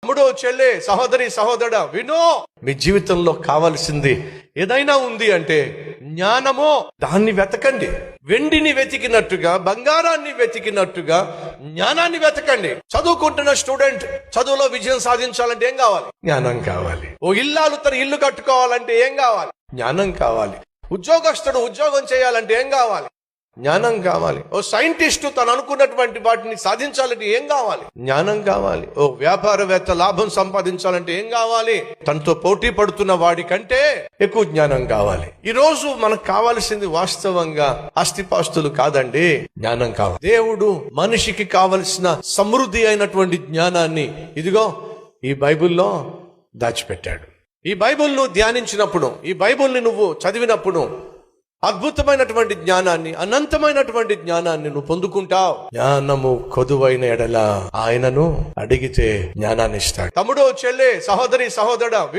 తమ్ముడు, చెల్లె, సహోదరి, సహోదరుడా వినో. మీ జీవితంలో కావాల్సింది ఏదైనా ఉంది అంటే జ్ఞానమో, దాన్ని వెతకండి. వెండిని వెతికినట్టుగా, బంగారాన్ని వెతికినట్టుగా జ్ఞానాన్ని వెతకండి. చదువుకుంటున్న స్టూడెంట్ చదువులో విజయం సాధించాలంటే ఏం కావాలి? జ్ఞానం కావాలి. ఓ ఇల్లాలు తన ఇల్లు కట్టుకోవాలంటే ఏం కావాలి? జ్ఞానం కావాలి. ఉద్యోగస్తుడు ఉద్యోగం చేయాలంటే ఏం కావాలి? జ్ఞానం కావాలి. ఓ సైంటిస్టు తను అనుకున్నటువంటి వాటిని సాధించాలంటే ఏం కావాలి? జ్ఞానం కావాలి. ఓ వ్యాపారవేత్త లాభం సంపాదించాలంటే ఏం కావాలి? తనతో పోటీ పడుతున్న వాడి కంటే ఎక్కువ జ్ఞానం కావాలి. ఈ రోజు మనకు కావాల్సింది వాస్తవంగా ఆస్తిపాస్తులు కాదండి, జ్ఞానం కావాలి. దేవుడు మనిషికి కావలసిన సమృద్ధి అయినటువంటి జ్ఞానాన్ని ఇదిగో ఈ బైబిల్లో దాచిపెట్టాడు. ఈ బైబిల్ను ధ్యానించినప్పుడు, ఈ బైబిల్ని నువ్వు చదివినప్పుడు అద్భుతమైనటువంటి జ్ఞానాన్ని, అనంతమైనటువంటి జ్ఞానాన్ని నువ్వు పొందుకుంటావు. జ్ఞానము కొదువైన ఎడల ఆయనను అడిగితే జ్ఞానాన్ని ఇస్తాడు. తమ్ముడు, చెల్లె, సహోదరి, సహోదరుడా